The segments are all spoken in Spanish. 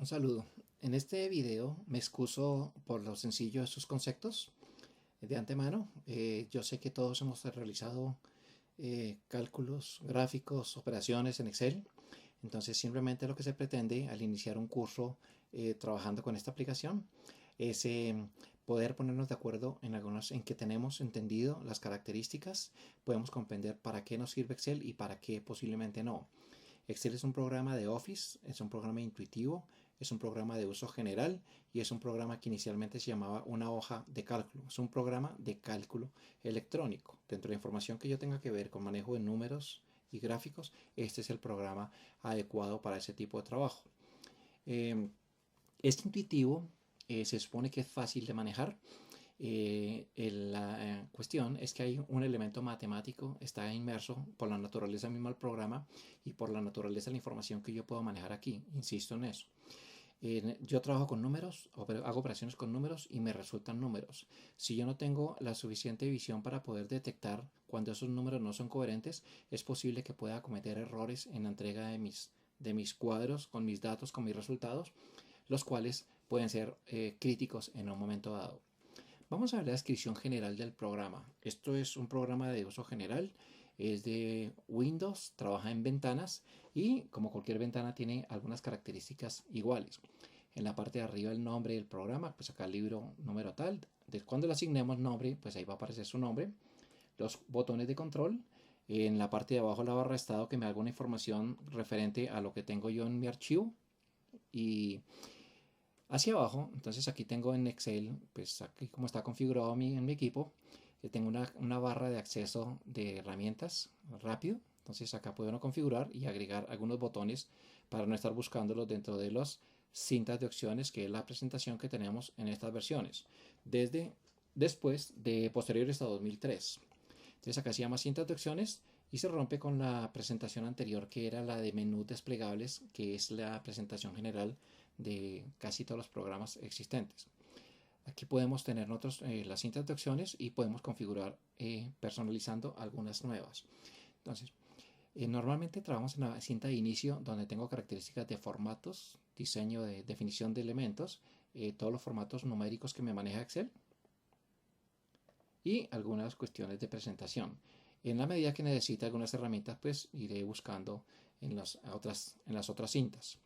Un saludo. En este video me excuso por lo sencillo de sus conceptos de antemano. Yo sé que todos hemos realizado cálculos, gráficos, operaciones en Excel. Entonces simplemente lo que se pretende al iniciar un curso trabajando con esta aplicación es poder ponernos de acuerdo en algunas en que tenemos entendido las características, podemos comprender para qué nos sirve Excel y para qué posiblemente no. Excel es un programa de Office, es un programa intuitivo, es un programa de uso general y es un programa que inicialmente se llamaba una hoja de cálculo. Es un programa de cálculo electrónico. Dentro de la información que yo tenga que ver con manejo de números y gráficos, este es el programa adecuado para ese tipo de trabajo. Es intuitivo, se supone que es fácil de manejar. La cuestión es que hay un elemento matemático, está inmerso por la naturaleza misma del programa y por la naturaleza de la información que yo puedo manejar aquí. Insisto en eso. Yo trabajo con números, hago operaciones con números y me resultan números. Si yo no tengo la suficiente visión para poder detectar cuando esos números no son coherentes, es posible que pueda cometer errores en la entrega de mis cuadros, con mis datos, con mis resultados, los cuales pueden ser críticos en un momento dado. Vamos a ver la descripción general del programa. Esto es un programa de uso general, es de Windows, trabaja en ventanas y como cualquier ventana tiene algunas características iguales. En la parte de arriba el nombre del programa, pues acá el libro número tal. Cuando le asignemos nombre, pues ahí va a aparecer su nombre. Los botones de control. En la parte de abajo la barra de estado que me da alguna información referente a lo que tengo yo en mi archivo. Y hacia abajo, entonces aquí tengo en Excel, pues aquí como está configurado en mi equipo, tengo una barra de acceso de herramientas rápido. Entonces acá puedo configurar y agregar algunos botones para no estar buscándolos dentro de las cintas de opciones, que es la presentación que tenemos en estas versiones, desde después de posteriores a 2003. Entonces acá se llama cintas de opciones y se rompe con la presentación anterior, que era la de menús desplegables, que es la presentación general de casi todos los programas existentes. Aquí podemos tener nosotros las cintas de opciones y podemos configurar personalizando algunas nuevas. Entonces, normalmente trabajamos en la cinta de inicio, donde tengo características de formatos, diseño de definición de elementos, todos los formatos numéricos que me maneja Excel y algunas cuestiones de presentación. En la medida que necesite algunas herramientas, pues iré buscando en las otras cintas.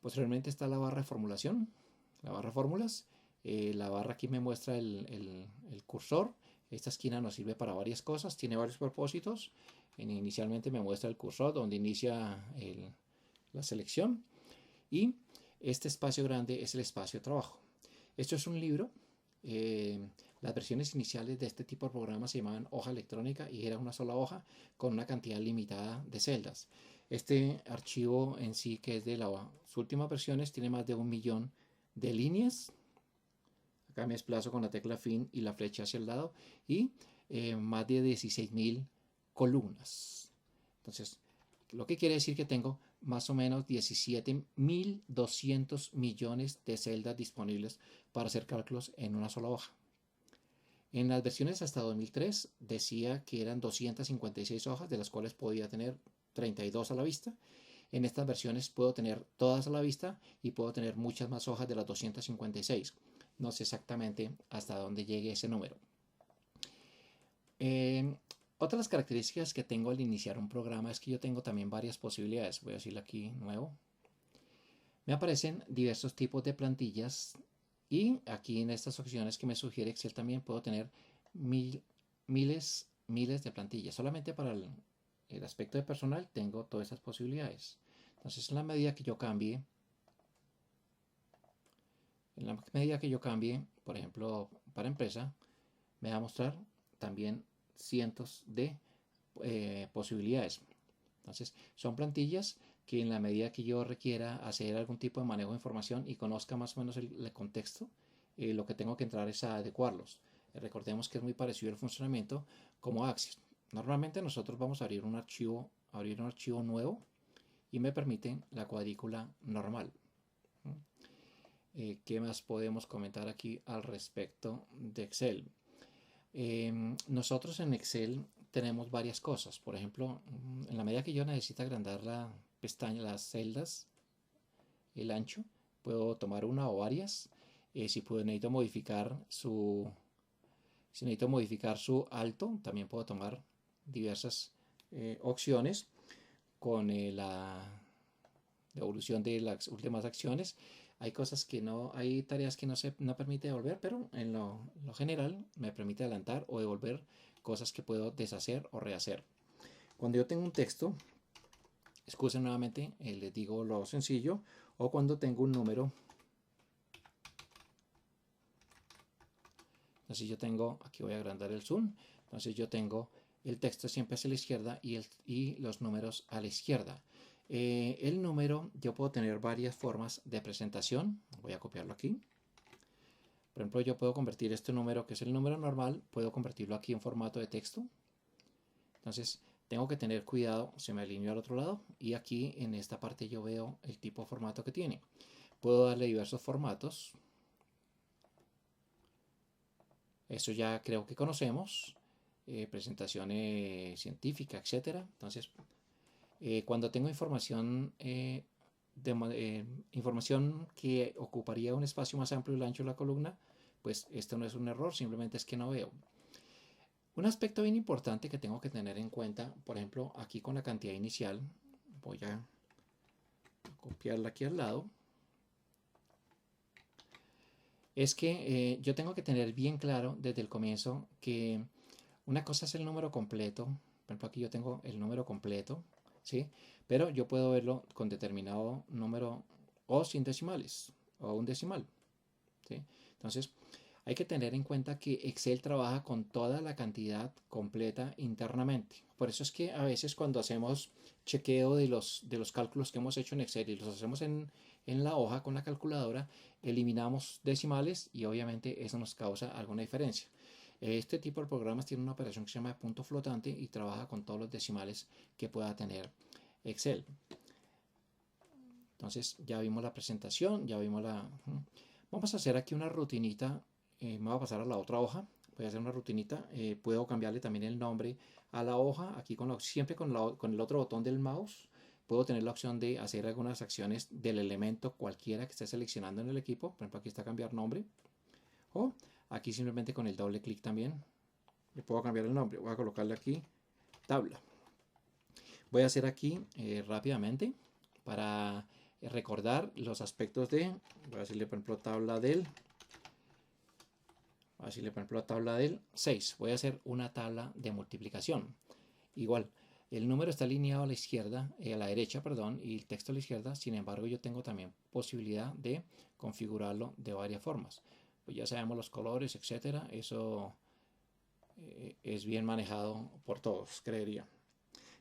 Posteriormente está la barra de formulación, la barra de fórmulas. La barra aquí me muestra el cursor. Esta esquina nos sirve para varias cosas, tiene varios propósitos. Inicialmente me muestra el cursor donde inicia la selección y este espacio grande es el espacio de trabajo. Esto es un libro. Las versiones iniciales de este tipo de programas se llamaban hoja electrónica y era una sola hoja con una cantidad limitada de celdas. Este archivo en sí, que es de sus últimas versiones, tiene más de 1.000.000 de líneas. Acá me desplazo con la tecla fin y la flecha hacia el lado y más de 16.000 columnas. Entonces, lo que quiere decir que tengo más o menos 17.200 millones de celdas disponibles para hacer cálculos en una sola hoja. En las versiones hasta 2003 decía que eran 256 hojas, de las cuales podía tener 32 a la vista. En estas versiones puedo tener todas a la vista y puedo tener muchas más hojas de las 256. No sé exactamente hasta dónde llegue ese número. Otras características que tengo al iniciar un programa es que yo tengo también varias posibilidades. Voy a decirle aquí nuevo. Me aparecen diversos tipos de plantillas y aquí en estas opciones que me sugiere Excel también puedo tener miles de plantillas. Solamente para el aspecto de personal tengo todas esas posibilidades. Entonces en la medida que yo cambie, por ejemplo, para empresa, me va a mostrar también cientos de posibilidades. Entonces, son plantillas que en la medida que yo requiera hacer algún tipo de manejo de información y conozca más o menos el contexto, lo que tengo que entrar es a adecuarlos. Recordemos que es muy parecido el funcionamiento como Access. Normalmente nosotros vamos a abrir un archivo nuevo y me permiten la cuadrícula normal. ¿Qué más podemos comentar aquí al respecto de Excel? Nosotros en Excel tenemos varias cosas. Por ejemplo, en la medida que yo necesito agrandar la pestaña, las celdas, el ancho, puedo tomar una o varias. Si necesito modificar su alto, también puedo tomar diversas opciones con la devolución de las últimas acciones. Hay cosas que no, hay tareas que no permite devolver, pero en lo general me permite adelantar o devolver cosas que puedo deshacer o rehacer. Cuando yo tengo un texto, excusen nuevamente, les digo lo sencillo, o cuando tengo un número. Entonces yo tengo, aquí voy a agrandar el zoom, entonces yo tengo el texto siempre hacia la izquierda y los números a la izquierda. El número, yo puedo tener varias formas de presentación. Voy a copiarlo aquí. Por ejemplo, yo puedo convertir este número, que es el número normal, puedo convertirlo aquí en formato de texto. Entonces tengo que tener cuidado, se me alineó al otro lado y aquí en esta parte yo veo el tipo de formato que tiene. Puedo darle diversos formatos. Eso ya creo que conocemos. Presentaciones científicas, etcétera. Entonces, cuando tengo información, información que ocuparía un espacio más amplio del ancho de la columna, pues esto no es un error, simplemente es que no veo. Un aspecto bien importante que tengo que tener en cuenta, por ejemplo, aquí con la cantidad inicial, voy a copiarla aquí al lado, es que yo tengo que tener bien claro desde el comienzo que una cosa es el número completo. Por ejemplo, aquí yo tengo el número completo, ¿sí? Pero yo puedo verlo con determinado número o sin decimales o un decimal, ¿sí? Entonces, hay que tener en cuenta que Excel trabaja con toda la cantidad completa internamente. Por eso es que a veces cuando hacemos chequeo de los cálculos que hemos hecho en Excel y los hacemos en la hoja con la calculadora, eliminamos decimales y obviamente eso nos causa alguna diferencia. Este tipo de programas tiene una operación que se llama punto flotante y trabaja con todos los decimales que pueda tener Excel. Entonces ya vimos la presentación, ya vimos la... Vamos a hacer aquí una rutinita. Me voy a pasar a la otra hoja. Voy a hacer una rutinita. Puedo cambiarle también el nombre a la hoja. Aquí siempre con el otro botón del mouse puedo tener la opción de hacer algunas acciones del elemento cualquiera que esté seleccionando en el equipo. Por ejemplo, aquí está cambiar nombre. O aquí simplemente con el doble clic también le puedo cambiar el nombre. Voy a colocarle aquí tabla. Voy a hacer aquí rápidamente para recordar los aspectos de, voy a decirle por ejemplo tabla del, voy a decirle por ejemplo tabla del 6. Voy a hacer una tabla de multiplicación. Igual, el número está alineado a la izquierda, a la derecha, perdón, y el texto a la izquierda. Sin embargo, yo tengo también posibilidad de configurarlo de varias formas. Pues ya sabemos los colores, etcétera. Eso es bien manejado por todos, creería.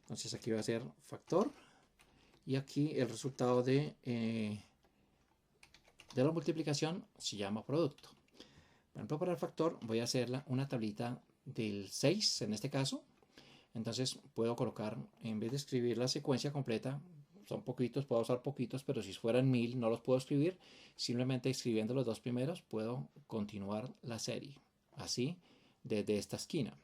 Entonces aquí voy a hacer factor y aquí el resultado de la multiplicación se llama producto. Por ejemplo, para el factor voy a hacer una tablita del 6 en este caso. Entonces puedo colocar, en vez de escribir la secuencia completa, son poquitos, puedo usar poquitos, pero si fueran 1000 no los puedo escribir. Simplemente escribiendo los dos primeros puedo continuar la serie. Así, desde esta esquina.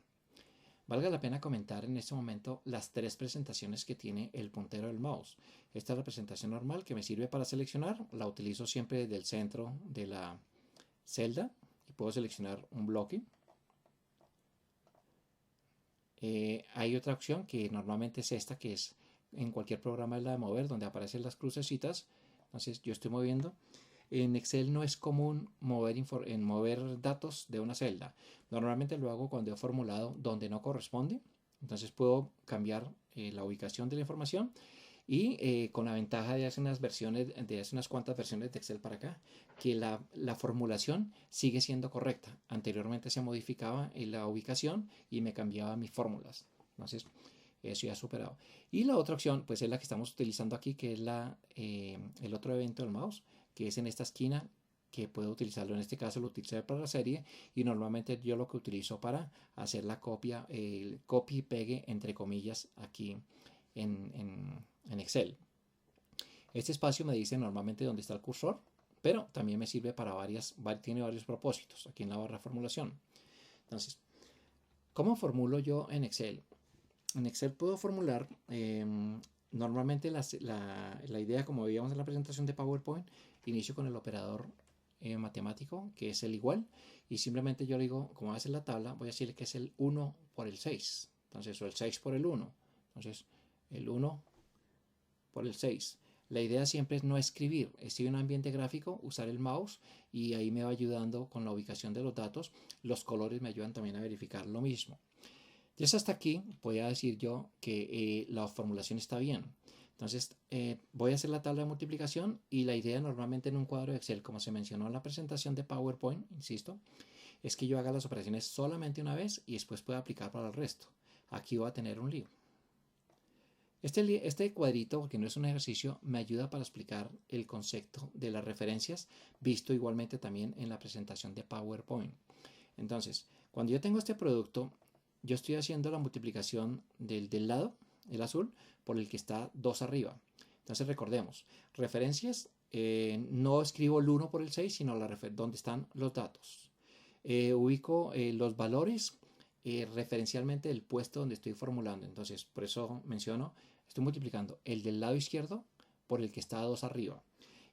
Valga la pena comentar en este momento las tres presentaciones que tiene el puntero del mouse. Esta es la presentación normal que me sirve para seleccionar. La utilizo siempre desde el centro de la celda y puedo seleccionar un bloque. Hay otra opción que normalmente es esta, que es en cualquier programa es la de mover, donde aparecen las crucecitas. Entonces yo estoy moviendo. En Excel no es común mover datos de una celda. Normalmente lo hago cuando he formulado donde no corresponde. Entonces puedo cambiar la ubicación de la información y con la ventaja de hacer unas cuantas versiones de Excel para acá, que la formulación sigue siendo correcta. Anteriormente se modificaba la ubicación y me cambiaba mis fórmulas. Entonces eso ya ha superado. Y la otra opción pues es la que estamos utilizando aquí, que es el otro evento del mouse, que es en esta esquina, que puedo utilizarlo. En este caso lo utilicé para la serie y normalmente yo lo que utilizo para hacer la copia, el copy y pegue entre comillas aquí en Excel. Este espacio me dice normalmente dónde está el cursor, pero también me sirve para tiene varios propósitos aquí en la barra de formulación. Entonces, ¿cómo formulo yo en Excel? En Excel puedo formular Normalmente la idea, como veíamos en la presentación de PowerPoint, inicio con el operador matemático, que es el igual, y simplemente yo le digo, como hace la tabla, voy a decirle que es el 1 por el 6. Entonces, o el 6 por el 1. Entonces, el 1 por el 6. La idea siempre es no escribir. Estoy en un ambiente gráfico, usar el mouse y ahí me va ayudando con la ubicación de los datos. Los colores me ayudan también a verificar lo mismo. Entonces hasta aquí voy a decir yo que la formulación está bien. Entonces voy a hacer la tabla de multiplicación y la idea normalmente en un cuadro de Excel, como se mencionó en la presentación de PowerPoint, insisto, es que yo haga las operaciones solamente una vez y después pueda aplicar para el resto. Aquí voy a tener un lío. Este cuadrito, porque no es un ejercicio, me ayuda para explicar el concepto de las referencias, visto igualmente también en la presentación de PowerPoint. Entonces, cuando yo tengo este producto, yo estoy haciendo la multiplicación del lado, el azul, por el que está 2 arriba. Entonces recordemos, referencias, no escribo el 1 por el 6, sino donde están los datos. Ubico los valores referencialmente del puesto donde estoy formulando. Entonces, por eso menciono, estoy multiplicando el del lado izquierdo por el que está 2 arriba.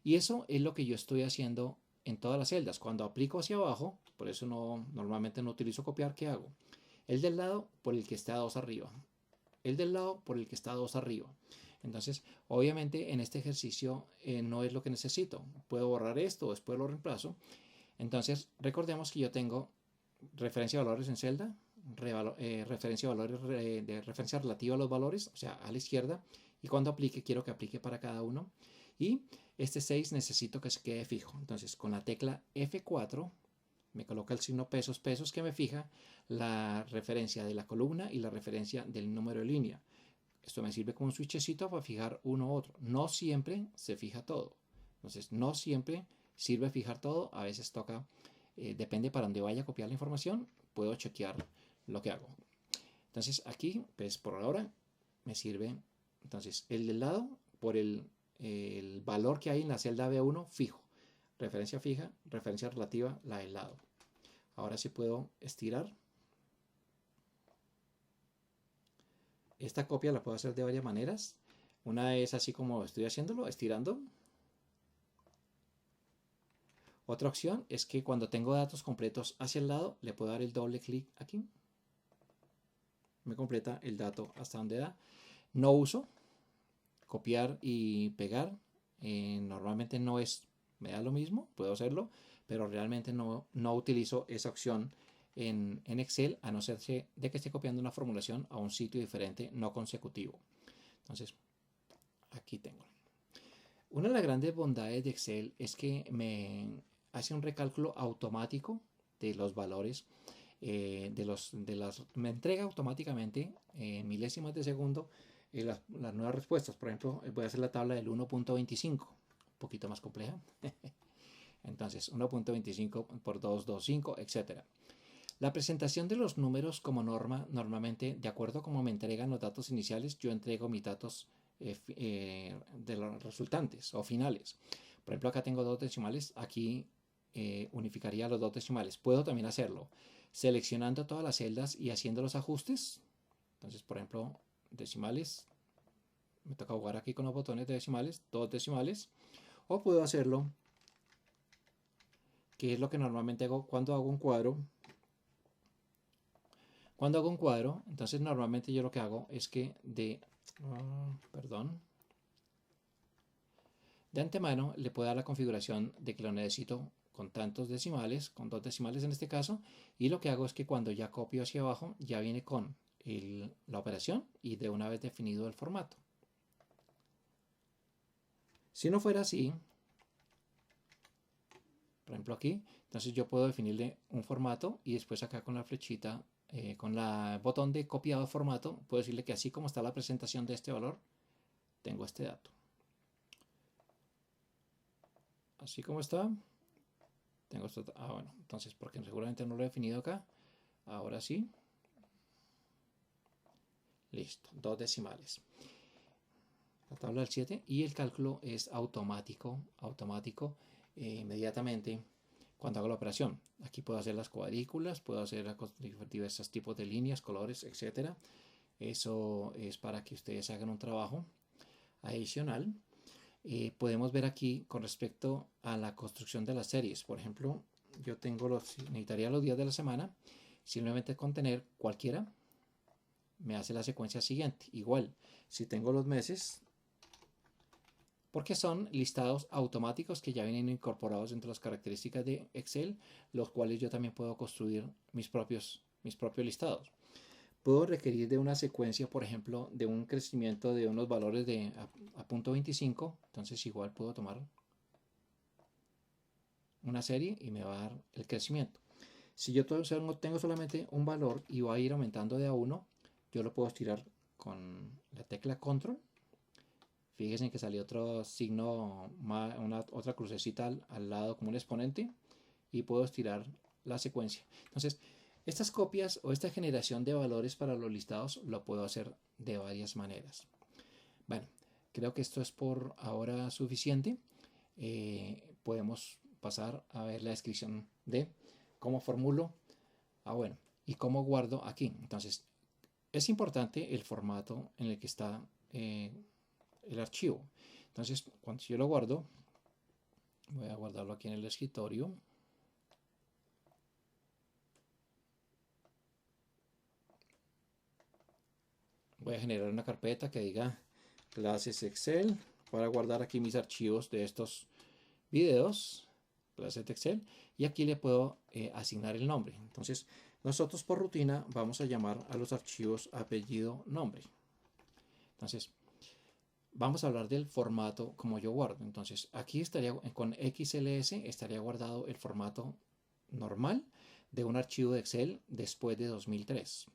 Y eso es lo que yo estoy haciendo en todas las celdas. Cuando aplico hacia abajo, por eso normalmente no utilizo copiar, ¿qué hago? El del lado por el que está 2 arriba. El del lado por el que está 2 arriba. Entonces, obviamente en este ejercicio no es lo que necesito. Puedo borrar esto, después lo reemplazo. Entonces, recordemos que yo tengo referencia de valores en celda, referencia de valores de referencia relativa a los valores, o sea, a la izquierda, y cuando aplique, quiero que aplique para cada uno. Y este 6 necesito que se quede fijo. Entonces, con la tecla F4, me coloca el signo pesos, pesos, que me fija la referencia de la columna y la referencia del número de línea. Esto me sirve como un switchecito para fijar uno u otro. No siempre se fija todo. Entonces, no siempre sirve fijar todo. A veces toca, depende para dónde vaya a copiar la información, puedo chequear lo que hago. Entonces, aquí, pues por ahora, me sirve. Entonces, el del lado por el valor que hay en la celda B1 fijo. Referencia fija, referencia relativa, la del lado. Ahora sí puedo estirar. Esta copia la puedo hacer de varias maneras. Una es así como estoy haciéndolo, estirando. Otra opción es que cuando tengo datos completos hacia el lado, le puedo dar el doble clic aquí. Me completa el dato hasta donde da. No uso copiar y pegar. Normalmente no es, me da lo mismo, puedo hacerlo, pero realmente no utilizo esa opción en Excel, a no ser de que esté copiando una formulación a un sitio diferente, no consecutivo. Entonces, aquí tengo. Una de las grandes bondades de Excel es que me hace un recálculo automático de los valores, me entrega automáticamente en milésimas de segundo las nuevas respuestas. Por ejemplo, voy a hacer la tabla del 1.25, un poquito más compleja. Entonces, 1.25 por 2.25, etc. La presentación de los números como norma, normalmente, de acuerdo a cómo me entregan los datos iniciales, yo entrego mis datos de los resultantes o finales. Por ejemplo, acá tengo 2 decimales, aquí unificaría los 2 decimales. Puedo también hacerlo seleccionando todas las celdas y haciendo los ajustes. Entonces, por ejemplo, decimales, me toca jugar aquí con los botones de decimales, 2 decimales, o puedo hacerlo, que es lo que normalmente hago cuando hago un cuadro. Cuando hago un cuadro, entonces normalmente yo lo que hago es que de antemano le puedo dar la configuración de que lo necesito con tantos decimales, con 2 decimales en este caso, y lo que hago es que cuando ya copio hacia abajo, ya viene con la operación y de una vez definido el formato. Si no fuera así, por ejemplo aquí, entonces yo puedo definirle un formato y después acá con la flechita, con el botón de copiado formato, puedo decirle que así como está la presentación de este valor, tengo este dato. Así como está, tengo esto. Bueno, entonces porque seguramente no lo he definido acá. Ahora sí. Listo, 2 decimales. La tabla del 7 y el cálculo es automático inmediatamente cuando hago la operación. Aquí puedo hacer las cuadrículas, puedo hacer diversos tipos de líneas, colores, etc. Eso es para que ustedes hagan un trabajo. adicional, podemos ver aquí con respecto a la construcción de las series. Por ejemplo, yo necesitaría los días de la semana. Simplemente con tener cualquiera me hace la secuencia siguiente. Igual, si tengo los meses, porque son listados automáticos que ya vienen incorporados entre las características de Excel, los cuales yo también puedo construir mis propios listados. Puedo requerir de una secuencia, por ejemplo, de un crecimiento de unos valores a punto 25. Entonces igual puedo tomar una serie y me va a dar el crecimiento. Si yo tengo solamente un valor y va a ir aumentando de a 1, yo lo puedo estirar con la tecla control. Fíjense que salió otro signo, otra crucecita al lado como un exponente, y puedo estirar la secuencia. Entonces, estas copias o esta generación de valores para los listados lo puedo hacer de varias maneras. Bueno, creo que esto es por ahora suficiente. Podemos pasar a ver la descripción de cómo formulo. Bueno, y cómo guardo aquí. Entonces, es importante el formato en el que está el archivo. Entonces, cuando yo lo guardo, voy a guardarlo aquí en el escritorio. Voy a generar una carpeta que diga clases Excel para guardar aquí mis archivos de estos videos, clases de Excel, y aquí le puedo asignar el nombre. Entonces, nosotros por rutina vamos a llamar a los archivos apellido nombre. Entonces, vamos a hablar del formato como yo guardo. Entonces, aquí estaría con XLS, estaría guardado el formato normal de un archivo de Excel después de 2003.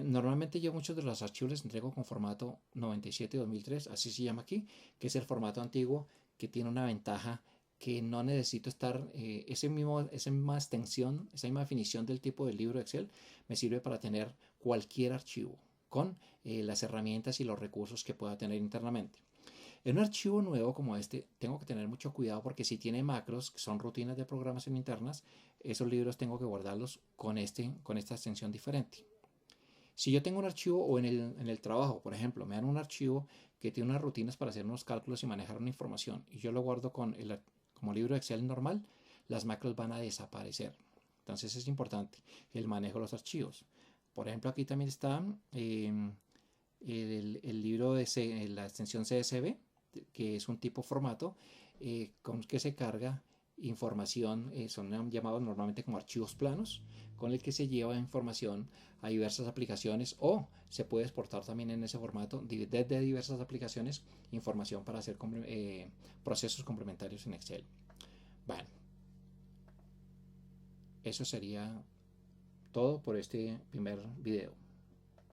Normalmente yo muchos de los archivos les entrego con formato 97-2003, así se llama aquí, que es el formato antiguo, que tiene una ventaja que no necesito estar, esa misma extensión, esa misma definición del tipo del libro Excel me sirve para tener cualquier archivo con las herramientas y los recursos que pueda tener internamente. En un archivo nuevo como este tengo que tener mucho cuidado porque si tiene macros, que son rutinas de programación internas, esos libros tengo que guardarlos con esta extensión diferente. Si yo tengo un archivo o en el trabajo, por ejemplo, me dan un archivo que tiene unas rutinas para hacer unos cálculos y manejar una información y yo lo guardo como libro Excel normal, las macros van a desaparecer. Entonces es importante el manejo de los archivos. Por ejemplo, aquí también está el libro de la extensión CSV, que es un tipo formato con que se carga información, son llamados normalmente como archivos planos, con el que se lleva información a diversas aplicaciones o se puede exportar también en ese formato desde diversas aplicaciones información para hacer procesos complementarios en Excel. Bueno, eso sería todo por este primer video.